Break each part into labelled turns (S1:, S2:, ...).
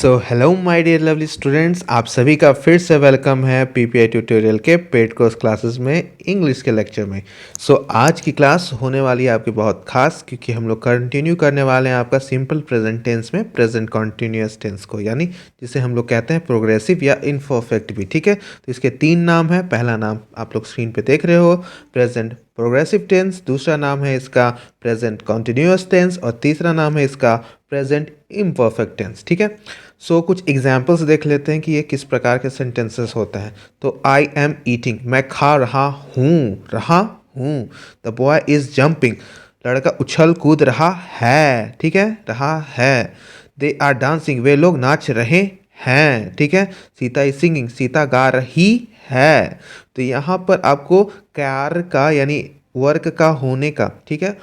S1: So hello my dear lovely students, आप सभी का फिर से वेलकम है पीपीआई ट्यूटोरियल के पेड कोर्स क्लासेस में इंग्लिश के लेक्चर में। आज की क्लास होने वाली है आपकी बहुत खास, क्योंकि हम लोग कंटिन्यू करने वाले हैं आपका सिंपल प्रेजेंट टेंस में प्रेजेंट कॉन्टिन्यूअस टेंस को, यानी जिसे हम लोग कहते हैं प्रोग्रेसिव या इनपरफेक्ट भी। ठीक है, तो इसके 3 नाम है। पहला नाम आप लोग स्क्रीन पे देख रहे हो, प्रेजेंट प्रोग्रेसिव टेंस। दूसरा नाम है इसका प्रेजेंट कॉन्टिन्यूअस टेंस और तीसरा नाम है इसका प्रेजेंट इम्परफेक्ट टेंस। ठीक है, कुछ एग्जाम्पल्स देख लेते हैं कि ये किस प्रकार के सेंटेंसेस होते हैं। तो आई एम ईटिंग, मैं खा रहा हूँ। द बॉय इज जंपिंग, लड़का उछल कूद रहा है। ठीक है, रहा है। दे आर डांसिंग, वे लोग नाच रहे हैं। ठीक है, सीता इज सिंगिंग, सीता गा रही है। तो यहाँ पर आपको कार्य का यानी वर्क का होने का, ठीक है,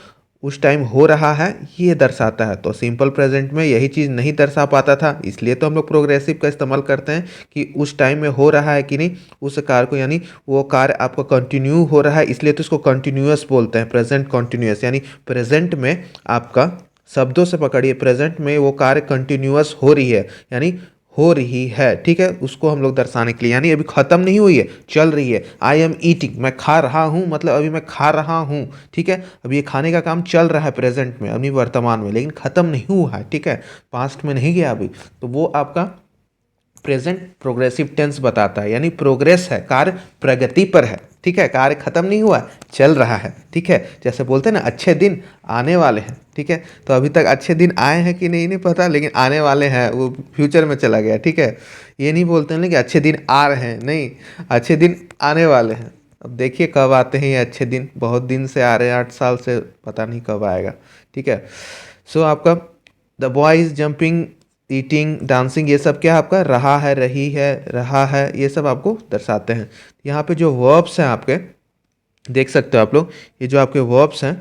S1: उस टाइम हो रहा है ये दर्शाता है। तो सिंपल प्रेजेंट में यही चीज़ नहीं दर्शा पाता था, इसलिए तो हम लोग प्रोग्रेसिव का इस्तेमाल करते हैं कि उस टाइम में हो रहा है कि नहीं उस कार्य को, यानी वो कार्य आपका कंटिन्यू हो रहा है, इसलिए तो इसको कंटिन्यूअस बोलते हैं, प्रेजेंट कंटिन्यूअस। यानी प्रेजेंट में आपका शब्दों से पकड़िए, प्रेजेंट में वो कार्य कंटिन्यूअस हो रही है, यानी हो रही है। ठीक है, उसको हम लोग दर्शाने के लिए, यानी अभी ख़त्म नहीं हुई है, चल रही है। आई एम ईटिंग, मैं खा रहा हूँ, मतलब अभी मैं खा रहा हूँ। ठीक है, अभी ये खाने का काम चल रहा है प्रेजेंट में, अभी वर्तमान में, लेकिन ख़त्म नहीं हुआ है। ठीक है, पास्ट में नहीं गया अभी। तो वो आपका प्रेजेंट प्रोग्रेसिव टेंस बताता है, यानी प्रोग्रेस है, कार्य प्रगति पर है। ठीक है, कार्य खत्म नहीं हुआ, चल रहा है। ठीक है, जैसे बोलते हैं ना अच्छे दिन आने वाले हैं। ठीक है, तो अभी तक अच्छे दिन आए हैं कि नहीं पता, लेकिन आने वाले हैं, वो फ्यूचर में चला गया। ठीक है, ये नहीं बोलते हैं ना कि अच्छे दिन आ रहे हैं, नहीं, अच्छे दिन आने वाले हैं। अब देखिए कब आते हैं ये अच्छे दिन, बहुत दिन से आ रहे हैं, 8 साल से, पता नहीं कब आएगा। ठीक है, आपका the boy is jumping, eating, dancing, ये सब क्या है आपका, रहा है, रही है, रहा है, ये सब आपको दर्शाते हैं। यहाँ पे जो वर्ब्स हैं आपके, देख सकते हो आप लोग, ये जो आपके वर्ब्स हैं,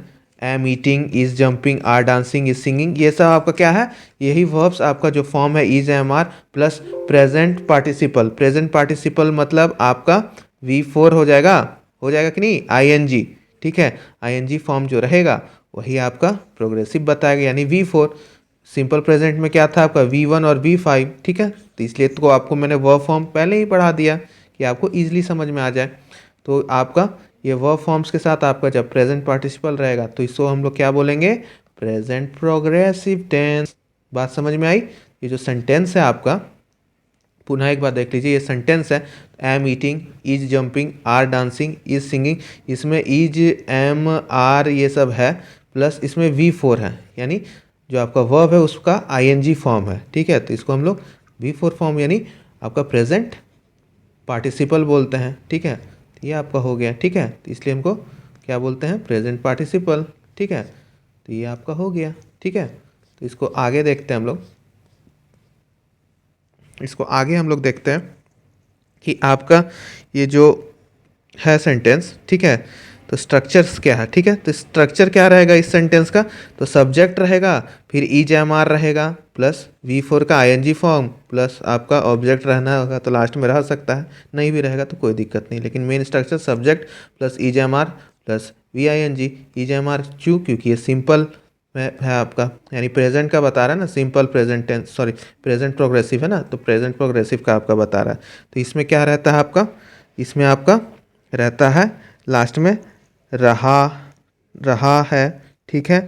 S1: am eating, is jumping, are dancing, is singing, ये सब आपका क्या है, यही वर्ब्स आपका जो फॉर्म है is am are plus present participle. Present participle मतलब आपका V4 हो जाएगा कि नहीं, ING। ठीक है, ING फॉर्म जो रहेगा वही आपका प्रोग्रेसिव बताएगा, यानी V4। सिंपल प्रेजेंट में क्या था आपका V1 और V5। ठीक है, तो इसलिए तो आपको मैंने वर्ब फॉर्म पहले ही पढ़ा दिया कि आपको ईजिली समझ में आ जाए। तो आपका ये वर्ब फॉर्म्स के साथ आपका जब प्रेजेंट पार्टिसिपल रहेगा तो इसको हम लोग क्या बोलेंगे, प्रेजेंट प्रोग्रेसिव टेंस। बात समझ में आई। ये जो सेंटेंस है आपका, पुनः एक बार देख लीजिए, ये सेंटेंस है am eating, is jumping, are dancing, is singing, इसमें इज, एम, आर ये सब है, प्लस इसमें V4 है, यानी जो आपका वर्ब है उसका ING फॉर्म है। ठीक है, तो इसको हम लोग V4 फॉर्म यानी आपका प्रेजेंट पार्टिसिपल बोलते हैं। ठीक है, तो ये आपका हो गया। ठीक है, तो इसलिए हमको क्या बोलते हैं, प्रेजेंट पार्टिसिपल। ठीक है, तो ये आपका हो गया। ठीक है, तो इसको आगे देखते हैं हम लोग, इसको आगे हम लोग देखते हैं कि आपका ये जो है सेंटेंस, ठीक है, तो स्ट्रक्चर्स क्या है। ठीक है, तो स्ट्रक्चर क्या रहेगा इस सेंटेंस का, तो सब्जेक्ट रहेगा, फिर इज एम आर रहेगा, प्लस V4 का ING फॉर्म, प्लस आपका ऑब्जेक्ट रहना होगा, तो लास्ट में रह सकता है, नहीं भी रहेगा तो कोई दिक्कत नहीं, लेकिन main structure subject plus is am are plus VING। Is am are क्योंकि ये सिंपल में है आपका, यानी प्रेजेंट का बता रहा है ना, simple present tense, sorry present progressive है ना, तो प्रेजेंट प्रोग्रेसिव का आपका बता रहा है। तो इसमें क्या रहता है आपका, इसमें आपका रहता है लास्ट में रहा, रहा है। ठीक है,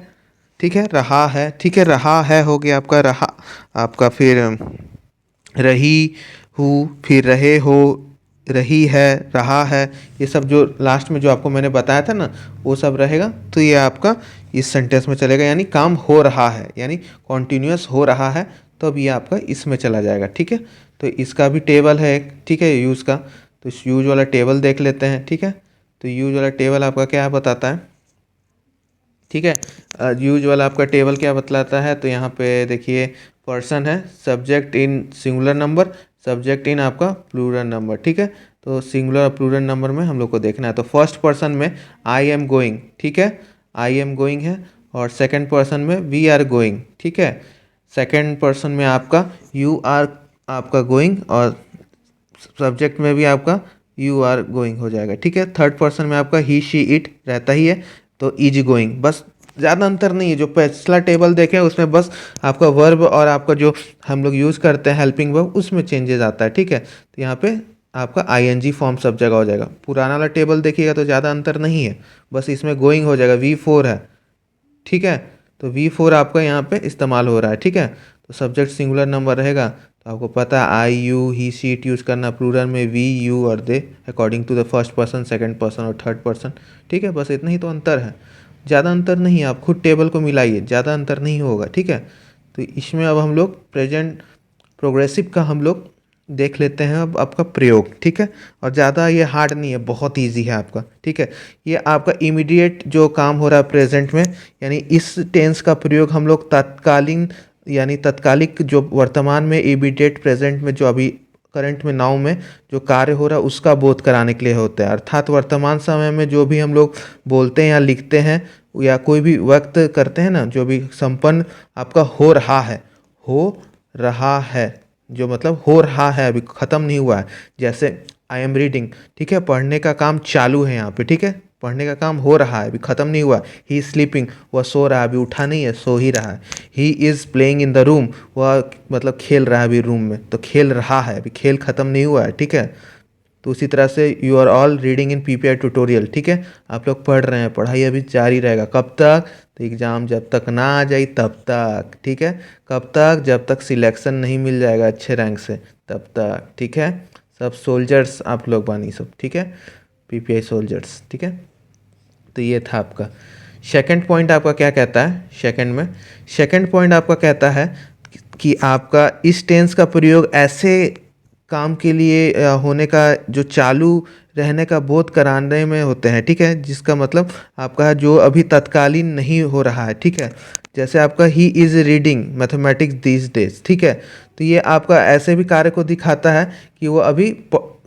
S1: ठीक है, रहा है, ठीक है, रहा है हो गया आपका, रहा आपका, फिर रही हूँ, फिर रहे हो, रही है, रहा है, ये सब जो लास्ट में जो आपको मैंने बताया था ना वो सब रहेगा। तो ये आपका इस सेंटेंस में चलेगा, यानी काम हो रहा है, यानी कॉन्टिन्यूअस हो रहा है, तो अब ये आपका इसमें चला जाएगा। ठीक है, तो इसका भी टेबल है एक, ठीक है, यूज़ का, तो इस यूज वाला टेबल देख लेते हैं। ठीक है, तो यूज वाला टेबल आपका क्या बताता है, ठीक है, यूज वाला आपका टेबल क्या बतलाता है, तो यहाँ पे देखिए पर्सन है, subject in singular number, subject इन आपका प्लूरल नंबर। ठीक है, तो सिंगुलर और प्लूरल नंबर में हम लोग को देखना है। तो फर्स्ट पर्सन में आई एम गोइंग, ठीक है, आई एम गोइंग है, और सेकंड पर्सन में वी आर गोइंग। ठीक है, सेकंड पर्सन में आपका यू आर आपका गोइंग, और सब्जेक्ट में भी आपका यू आर गोइंग हो जाएगा। ठीक है, थर्ड पर्सन में आपका ही शी इट रहता ही है, तो इज गोइंग। बस ज़्यादा अंतर नहीं है। जो पिछला टेबल देखें उसमें बस आपका वर्ब और आपका जो हम लोग यूज़ करते हैं हेल्पिंग वर्ब उसमें चेंजेस आता है, ठीक है। तो यहाँ पे आपका आईएनजी फॉर्म सब जगह हो जाएगा। पुराना वाला टेबल देखिएगा तो ज़्यादा अंतर नहीं है, बस इसमें गोइंग हो जाएगा, V4 है, ठीक है। तो V4 आपका यहाँ पे इस्तेमाल हो रहा है, ठीक है। तो सब्जेक्ट सिंगुलर नंबर रहेगा तो आपको पता है I you he she it use करना, प्लूरल में वी यू और they according to the first person, second person और थर्ड पर्सन, ठीक है। बस इतना ही तो अंतर है, ज़्यादा अंतर नहीं है। आप खुद टेबल को मिलाइए, ज़्यादा अंतर नहीं होगा, ठीक है। तो इसमें अब हम लोग प्रेजेंट प्रोग्रेसिव का हम लोग देख लेते हैं अब आपका प्रयोग, ठीक है। और ज़्यादा ये हार्ड नहीं है, बहुत इजी है आपका, ठीक है। ये आपका इमीडिएट जो काम हो रहा है प्रेजेंट में, यानी इस टेंस का प्रयोग हम लोग तत्कालीन यानी तत्कालिक जो वर्तमान में इमीडिएट प्रेजेंट में जो अभी करंट में नाउ में जो कार्य हो रहा है उसका बोध कराने के लिए होता है। अर्थात वर्तमान समय में जो भी हम लोग बोलते हैं या लिखते हैं या कोई भी व्यक्त करते हैं ना, जो भी संपन्न आपका हो रहा है, जो मतलब हो रहा है, अभी ख़त्म नहीं हुआ है। जैसे आई एम रीडिंग, ठीक है, पढ़ने का काम चालू है यहाँ पे, ठीक है, पढ़ने का काम हो रहा है, अभी ख़त्म नहीं हुआ। ही इज़ स्लीपिंग, वह सो रहा है, अभी उठा नहीं है, सो ही रहा है। He is playing in the room, वह मतलब खेल रहा है अभी रूम में, तो खेल रहा है, अभी खेल ख़त्म नहीं हुआ है, ठीक है। तो उसी तरह से you are all reading in PPI tutorial, ठीक है, आप लोग पढ़ रहे हैं, पढ़ाई अभी जारी रहेगा। कब तक? तो एग्ज़ाम जब तक ना आ जाए तब तक, ठीक है। कब तक? जब तक सिलेक्शन नहीं मिल जाएगा अच्छे रैंक से तब तक, ठीक है। सब सोल्जर्स आप लोग बानी सब, ठीक है, पीपीआई सोल्जर्स, ठीक है। तो ये था आपका सेकंड पॉइंट। आपका क्या कहता है सेकंड में? सेकंड पॉइंट आपका कहता है कि आपका इस टेंस का प्रयोग ऐसे काम के लिए होने का जो चालू रहने का बोध कराने में होते हैं, ठीक है। जिसका मतलब आपका जो अभी तत्कालीन नहीं हो रहा है, ठीक है। जैसे आपका he is reading mathematics these days, ठीक है। तो ये आपका ऐसे भी कार्य को दिखाता है कि वो अभी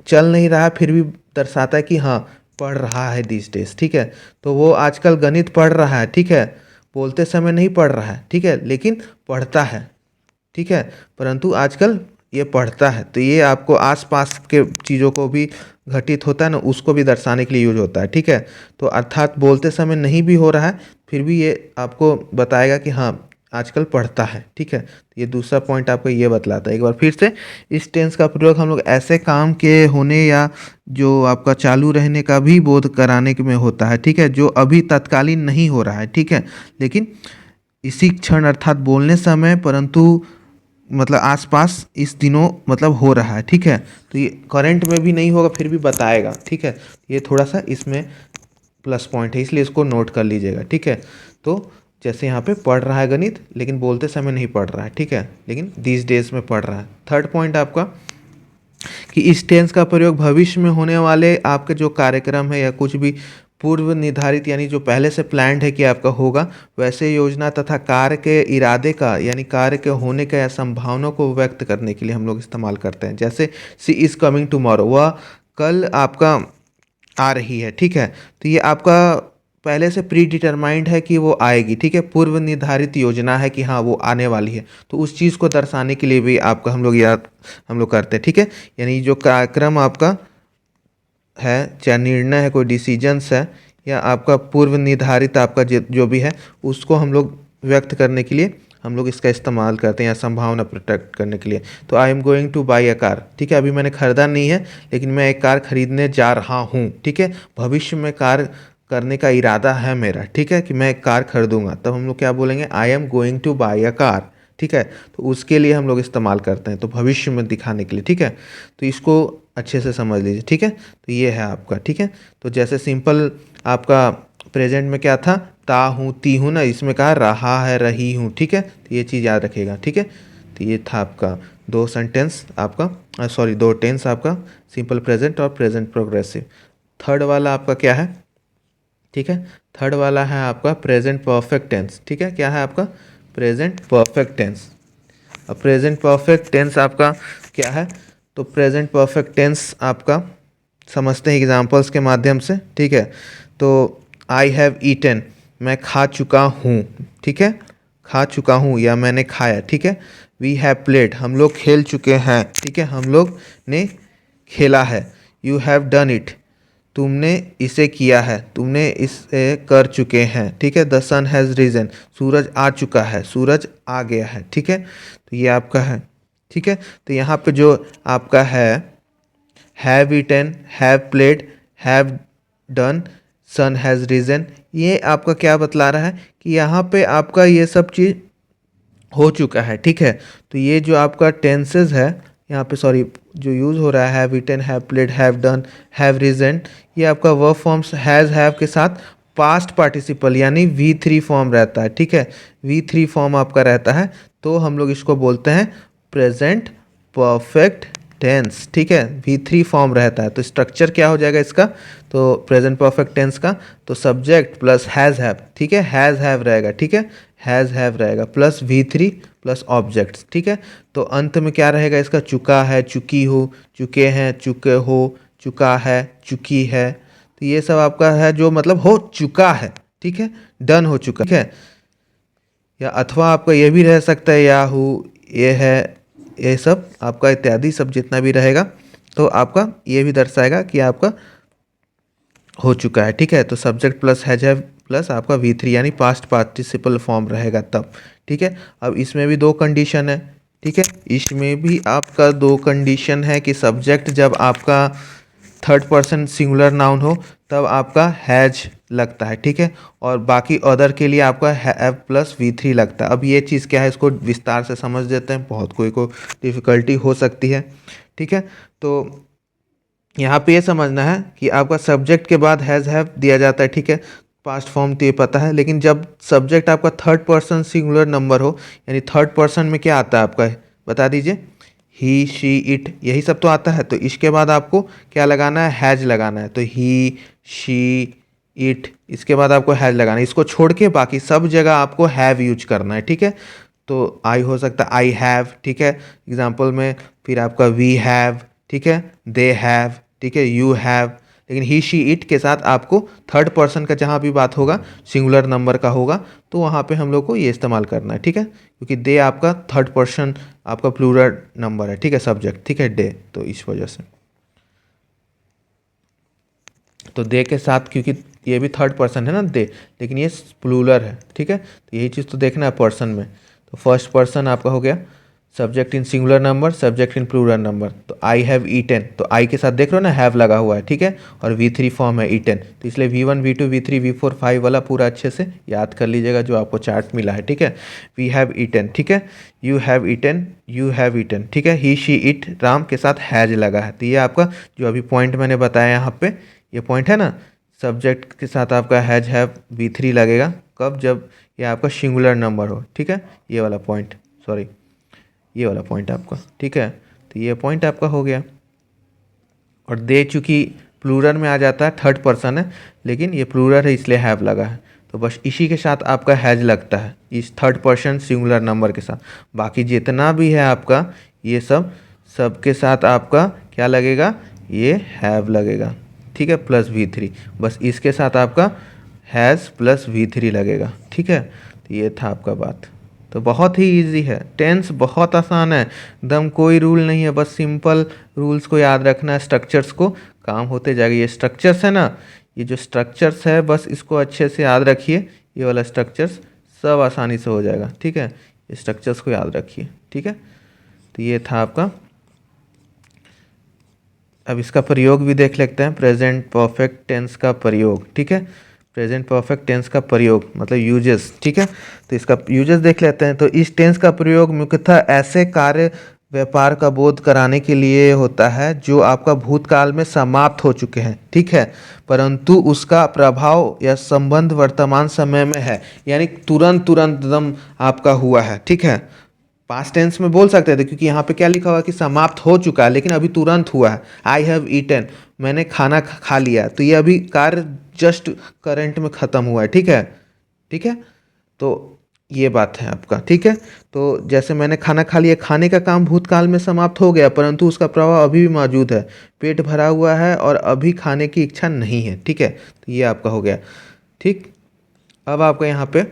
S1: चल नहीं रहा, फिर भी दर्शाता है कि हाँ पढ़ रहा है दीज डेज, ठीक है। तो वो आजकल गणित पढ़ रहा है, ठीक है, बोलते समय नहीं पढ़ रहा है, ठीक है, लेकिन पढ़ता है, ठीक है, परंतु आजकल ये पढ़ता है। तो ये आपको आसपास के चीज़ों को भी घटित होता है ना, उसको भी दर्शाने के लिए यूज होता है, ठीक है। तो अर्थात बोलते समय नहीं भी हो रहा है, फिर भी ये आपको बताएगा कि हाँ आजकल पढ़ता है, ठीक है। तो ये दूसरा पॉइंट आपको ये बतलाता है। एक बार फिर से, इस टेंस का प्रयोग हम लोग ऐसे काम के होने या जो आपका चालू रहने का भी बोध कराने में होता है, ठीक है, जो अभी तत्कालीन नहीं हो रहा है, ठीक है, लेकिन इसी क्षण अर्थात बोलने समय, परंतु मतलब आसपास इस दिनों मतलब हो रहा है, ठीक है। तो ये करंट में भी नहीं होगा फिर भी बताएगा, ठीक है। ये थोड़ा सा इसमें प्लस पॉइंट है, इसलिए इसको नोट कर लीजिएगा, ठीक है। तो जैसे यहाँ पे पढ़ रहा है गणित, लेकिन बोलते समय नहीं पढ़ रहा है, ठीक है, लेकिन दीज डेज में पढ़ रहा है। थर्ड पॉइंट आपका कि इस टेंस का प्रयोग भविष्य में होने वाले आपके जो कार्यक्रम है या कुछ भी पूर्व निर्धारित यानी जो पहले से प्लान्ड है कि आपका होगा वैसे योजना तथा कार्य के इरादे का यानी कार्य के होने का या संभावना को व्यक्त करने के लिए हम लोग इस्तेमाल करते हैं। जैसे सी इज़ कमिंग टुमारो, वह कल आपका आ रही है, ठीक है। तो ये आपका पहले से प्री डिटरमाइंड है कि वो आएगी, ठीक है, पूर्व निर्धारित योजना है कि हाँ वो आने वाली है। तो उस चीज़ को दर्शाने के लिए भी आपका हम लोग करते हैं, ठीक है। यानी जो कार्यक्रम आपका है, चाहे निर्णय है, कोई डिसीजंस है या आपका पूर्व निर्धारित आपका जो भी है उसको हम लोग व्यक्त करने के लिए हम लोग इसका इस्तेमाल करते हैं या संभावना प्रोटेक्ट करने के लिए। तो I am going two by a car, ठीक है, अभी मैंने खरीदा नहीं है लेकिन मैं एक कार खरीदने जा रहा हूँ, ठीक है, भविष्य में कार करने का इरादा है मेरा, ठीक है, कि मैं एक कार खरीदूंगा। तब हम लोग क्या बोलेंगे? I am going two by a car, ठीक है। तो उसके लिए हम लोग इस्तेमाल करते हैं, तो भविष्य में दिखाने के लिए, ठीक है। तो इसको अच्छे से समझ लीजिए, ठीक है। तो ये है आपका, ठीक है। तो जैसे सिंपल आपका प्रेजेंट में क्या था, ता हूँ ती हूँ ना, इसमें कहा रहा है रही हूँ, ठीक है। तो ये चीज़ याद रखिएगा, ठीक है। तो ये था आपका दो सेंटेंस आपका सॉरी दो टेंस आपका, सिंपल प्रेजेंट और प्रेजेंट प्रोग्रेसिव। थर्ड वाला आपका क्या है, ठीक है, थर्ड वाला है आपका प्रेजेंट परफेक्ट टेंस, ठीक है। क्या है आपका? Present perfect tense. अब प्रेजेंट परफेक्ट टेंस आपका क्या है? तो प्रेजेंट परफेक्ट टेंस आपका समझते हैं एग्जांपल्स के माध्यम से, ठीक है। तो आई हैव ईटन, मैं खा चुका हूँ, ठीक है, खा चुका हूँ या मैंने खाया, ठीक है। वी हैव प्लेड, हम लोग खेल चुके हैं, ठीक है, हम लोग ने खेला है। यू हैव डन इट, तुमने इसे किया है, तुमने इसे कर चुके हैं, ठीक है। द सन हैज़ रिजन, सूरज आ चुका है, सूरज आ गया है, ठीक है। तो ये आपका है, ठीक है। तो यहाँ पे जो आपका है have eaten, have played, have done, sun has risen, ये आपका क्या बतला रहा है कि यहाँ पे आपका ये सब चीज़ हो चुका है, ठीक है। तो ये जो आपका टेंसेस है यहाँ पे, सॉरी, जो यूज़ हो रहा है have eaten, have played, have done, have risen, ये आपका वर्ब फॉर्म्स हैज़, हैव के साथ पास्ट पार्टिसिपल यानी V3 फॉर्म रहता है, ठीक है। V3 फॉर्म आपका रहता है, तो हम लोग इसको बोलते हैं प्रेजेंट परफेक्ट टेंस, ठीक है। V3 फॉर्म रहता है, तो स्ट्रक्चर क्या हो जाएगा इसका, तो प्रेजेंट परफेक्ट टेंस का, तो सब्जेक्ट प्लस हैज़ हैव, ठीक है, हैज़ हैव रहेगा, ठीक है, हैज़ हैव रहेगा प्लस V3 प्लस ऑब्जेक्ट्स, ठीक है। तो अंत में क्या रहेगा इसका, चुका है, चुकी हो, चुके हैं, चुके हो, चुका है, चुकी है। तो ये सब आपका है जो मतलब हो चुका है, ठीक है, डन हो चुका, ठीक है। या अथवा आपका ये भी रह सकता है या हु, ये है, ये सब आपका इत्यादि सब जितना भी रहेगा, तो आपका ये भी दर्शाएगा कि आपका हो चुका है, ठीक है। तो subject plus has have plus आपका V3 यानी पास्ट पार्टिसिपल फॉर्म रहेगा तब, ठीक है। अब इसमें भी दो कंडीशन है, ठीक है। इसमें भी आपका दो कंडीशन है कि सब्जेक्ट जब आपका थर्ड पर्सन सिंगुलर नाउन हो तब आपका हैज लगता है, ठीक है। और बाकी अदर के लिए आपका हैव प्लस V3 लगता है। अब ये चीज़ क्या है, इसको विस्तार से समझ देते हैं, बहुत कोई को डिफ़िकल्टी हो सकती है, ठीक है। तो यहाँ पे ये समझना है कि आपका सब्जेक्ट के बाद हैज़ हैव दिया जाता है, ठीक है, पास्ट फॉर्म तो ये पता है, लेकिन जब सब्जेक्ट आपका थर्ड पर्सन सिंगुलर नंबर हो, यानी थर्ड पर्सन में क्या आता है आपका, बता दीजिए, ही, शी, इट, यही सब तो आता है। तो इसके बाद आपको क्या लगाना है, हैज लगाना है। तो ही, शी, इट, इसके बाद आपको हैज लगाना है। इसको छोड़ के बाकी सब जगह आपको हैव यूज करना है, ठीक है। तो आई हो सकता है आई हैव, ठीक है, एग्जाम्पल में। फिर आपका वी हैव, ठीक है, दे हैव, ठीक है, यू हैव। लेकिन ही, शी, इट के साथ आपको थर्ड पर्सन का जहाँ भी बात होगा, सिंगुलर नंबर का होगा, तो वहाँ पे हम लोग को ये इस्तेमाल करना है, ठीक है। क्योंकि दे आपका थर्ड पर्सन आपका प्लूरल नंबर है, ठीक है, सब्जेक्ट, ठीक है, डे, तो इस वजह से तो दे के साथ, क्योंकि ये भी थर्ड पर्सन है ना दे, लेकिन ये प्लूरल है, ठीक है। तो यही चीज़ तो देखना है पर्सन में। तो फर्स्ट पर्सन आपका हो गया subject in singular number, subject in plural number. तो आई हैव ईटन, तो आई के साथ देख रहे हो ना हैव लगा हुआ है, ठीक है, और V3 फॉर्म है ईटन, तो इसलिए V1 V2 V3 V4 5 वाला पूरा अच्छे से याद कर लीजिएगा जो आपको चार्ट मिला है, ठीक है। वी हैव ईटन, ठीक है, you have eaten, you have eaten, ठीक है, ही, शी, इट, राम के साथ हैज लगा है। तो ये आपका जो अभी पॉइंट मैंने बताया यहाँ पे, ये पॉइंट है ना, सब्जेक्ट के साथ आपका हैज हैव V3 लगेगा कब, जब ये आपका सिंगुलर नंबर हो, ठीक है, ये वाला पॉइंट, सॉरी, ये वाला पॉइंट आपका, ठीक है। तो ये पॉइंट आपका हो गया। और दे चूँकि प्लूरल में आ जाता है, थर्ड पर्सन है, लेकिन ये प्लूरल है इसलिए हैव लगा है, तो बस इसी के साथ आपका हैज लगता है, इस थर्ड पर्सन सिंगुलर नंबर के साथ। बाकी जितना भी है आपका ये सब के साथ आपका क्या लगेगा, ये हैव लगेगा, ठीक है, प्लस V3, बस इसके साथ आपका हैज़ प्लस V3 लगेगा, ठीक है। तो ये था आपका बात। तो बहुत ही इजी है, टेंस बहुत आसान है एकदम, कोई रूल नहीं है, बस सिंपल रूल्स को याद रखना है, स्ट्रक्चर्स को, काम होते जाएगा। ये स्ट्रक्चर्स है ना, ये जो स्ट्रक्चर्स है बस इसको अच्छे से याद रखिए, ये वाला स्ट्रक्चर्स सब आसानी से हो जाएगा, ठीक है। ये स्ट्रक्चर्स को याद रखिए, ठीक है। तो ये था आपका। अब इसका प्रयोग भी देख लेते हैं, प्रेजेंट परफेक्ट टेंस का प्रयोग, ठीक है, प्रेजेंट परफेक्ट टेंस का प्रयोग मतलब यूजेस, ठीक है। तो इसका यूजेस देख लेते हैं। तो इस टेंस का प्रयोग मुख्यतः ऐसे कार्य व्यापार का बोध कराने के लिए होता है जो आपका भूतकाल में समाप्त हो चुके हैं, ठीक है, परंतु उसका प्रभाव या संबंध वर्तमान समय में है, यानी तुरंत तुरंत एकदम आपका हुआ है, ठीक है। पास्ट टेंस में बोल सकते थे क्योंकि यहाँ पे क्या लिखा हुआ है कि समाप्त हो चुका है, लेकिन अभी तुरंत हुआ है। आई हैव ईटन, मैंने खाना खा लिया, तो ये अभी कार्य जस्ट करंट में ख़त्म हुआ है, ठीक है, ठीक है। तो ये बात है आपका, ठीक है। तो जैसे मैंने खाना खा लिया, खाने का काम भूतकाल में समाप्त हो गया, परंतु उसका प्रभाव अभी भी मौजूद है, पेट भरा हुआ है और अभी खाने की इच्छा नहीं है, ठीक है। तो ये आपका हो गया, ठीक। अब आपका यहाँ पे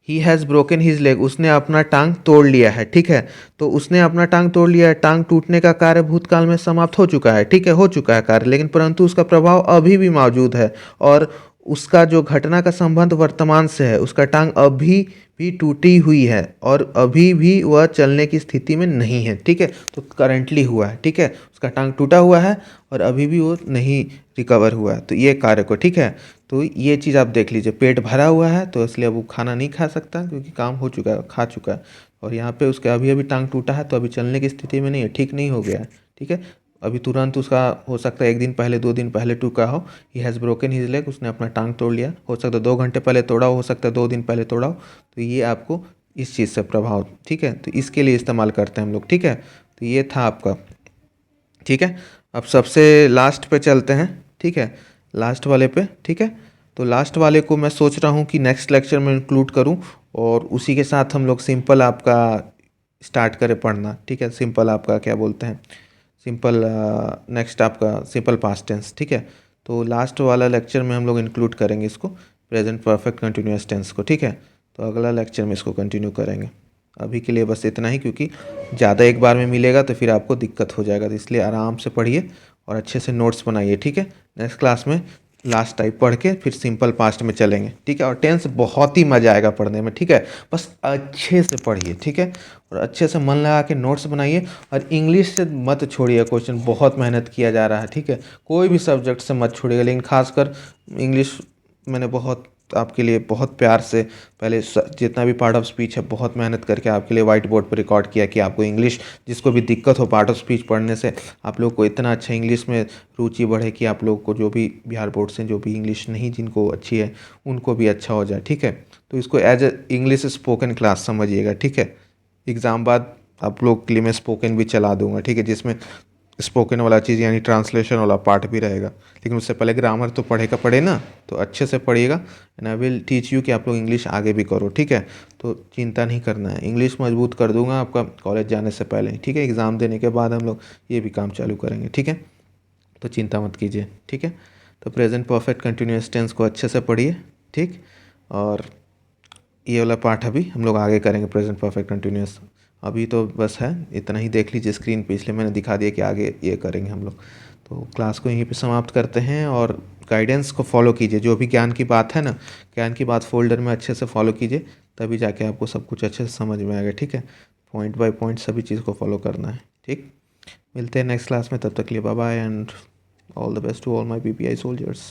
S1: he has broken his leg, उसने अपना टांग तोड़ लिया है, ठीक है। तो उसने अपना टांग तोड़ लिया है, टांग टूटने का कार्य भूतकाल में समाप्त हो चुका है, ठीक है, हो चुका है कार्य, लेकिन परंतु उसका प्रभाव अभी भी मौजूद है। और उसका जो घटना का संबंध वर्तमान से है, उसका टांग अभी भी टूटी हुई है और अभी भी वह चलने की स्थिति में नहीं है, ठीक है। तो करंटली हुआ है, ठीक है, उसका टांग टूटा हुआ है और अभी भी वो नहीं रिकवर हुआ है, तो ये कार्य को, ठीक है। तो ये चीज़ आप देख लीजिए, पेट भरा हुआ है तो इसलिए अब वो खाना नहीं खा सकता क्योंकि काम हो चुका है, खा चुका है। और यहाँ पे उसका अभी अभी टांग टूटा है तो अभी चलने की स्थिति में नहीं है, ठीक नहीं हो गया है, ठीक है। अभी तुरंत उसका हो सकता है 1 दिन पहले 2 दिन पहले टूका हो, he has broken his leg, उसने अपना टांग तोड़ लिया, हो सकता है 2 घंटे पहले तोड़ा हो सकता है 2 दिन पहले तोड़ा हो। तो ये आपको इस चीज़ से प्रभाव, ठीक है, तो इसके लिए इस्तेमाल करते हैं हम लोग, ठीक है। तो ये था आपका, ठीक है। अब सबसे लास्ट पे चलते हैं, ठीक है, लास्ट वाले पे, ठीक है। तो लास्ट वाले को मैं सोच रहा हूँ कि नेक्स्ट लेक्चर में इंक्लूड करूँ और उसी के साथ हम लोग सिंपल आपका स्टार्ट करें पढ़ना, ठीक है। सिंपल आपका क्या बोलते हैं, सिंपल नेक्स्ट आपका सिंपल पास्ट टेंस, ठीक है। तो लास्ट वाला लेक्चर में हम लोग इंक्लूड करेंगे इसको, प्रेजेंट परफेक्ट कंटिन्यूअस टेंस को, ठीक है। तो अगला लेक्चर में इसको कंटिन्यू करेंगे। अभी के लिए बस इतना ही, क्योंकि ज़्यादा एक बार में मिलेगा तो फिर आपको दिक्कत हो जाएगा, तो इसलिए आराम से पढ़िए और अच्छे से नोट्स बनाइए, ठीक है। नेक्स्ट क्लास में लास्ट टाइप पढ़ के फिर सिंपल पास्ट में चलेंगे, ठीक है। और टेंस बहुत ही मज़ा आएगा पढ़ने में, ठीक है। बस अच्छे से पढ़िए, ठीक है, और अच्छे से मन लगा के नोट्स बनाइए। और इंग्लिश से मत छोड़िए क्वेश्चन, बहुत मेहनत किया जा रहा है, ठीक है। कोई भी सब्जेक्ट से मत छोड़िएगा, लेकिन खासकर इंग्लिश मैंने बहुत आपके लिए बहुत प्यार से पहले जितना भी पार्ट ऑफ स्पीच है बहुत मेहनत करके आपके लिए वाइट बोर्ड पर रिकॉर्ड किया कि आपको इंग्लिश, जिसको भी दिक्कत हो पार्ट ऑफ स्पीच पढ़ने से, आप लोग को इतना अच्छा इंग्लिश में रुचि बढ़े कि आप लोग को जो भी बिहार बोर्ड से जो भी इंग्लिश नहीं जिनको अच्छी है उनको भी अच्छा हो जाए, ठीक है। तो इसको as a English spoken class समझिएगा, ठीक है। एग्ज़ाम बाद आप लोग के लिए मैं स्पोकन भी चला दूंगा, ठीक है, जिसमें स्पोकन वाला चीज़ यानी ट्रांसलेशन वाला पार्ट भी रहेगा। लेकिन उससे पहले ग्रामर तो पढ़ेगा पढ़े ना, तो अच्छे से पढ़िएगा and I will teach you कि आप लोग इंग्लिश आगे भी करो, ठीक है। तो चिंता नहीं करना है, इंग्लिश मजबूत कर दूंगा आपका कॉलेज जाने से पहले, ठीक है। एग्ज़ाम देने के बाद हम लोग ये भी काम चालू करेंगे, ठीक है। तो चिंता मत कीजिए, ठीक है। तो प्रेजेंट परफेक्ट कंटिन्यूअस टेंस को अच्छे से पढ़िए, ठीक। और ये वाला पार्ट अभी हम लोग आगे करेंगे, प्रेजेंट परफेक्ट कंटिन्यूअस। अभी तो बस है इतना ही, देख लीजिए स्क्रीन पे, इसलिए मैंने दिखा दिया कि आगे ये करेंगे हम लोग। तो क्लास को यहीं पे समाप्त करते हैं और गाइडेंस को फॉलो कीजिए, जो भी ज्ञान की बात है ना, ज्ञान की बात फोल्डर में अच्छे से फॉलो कीजिए, तभी जाके आपको सब कुछ अच्छे से समझ में आएगा, ठीक है। पॉइंट बाय पॉइंट सभी चीज़ को फॉलो करना है, ठीक। मिलते हैं नेक्स्ट क्लास में, तब तक के लिए bye bye and all the best to all my PPI soldiers.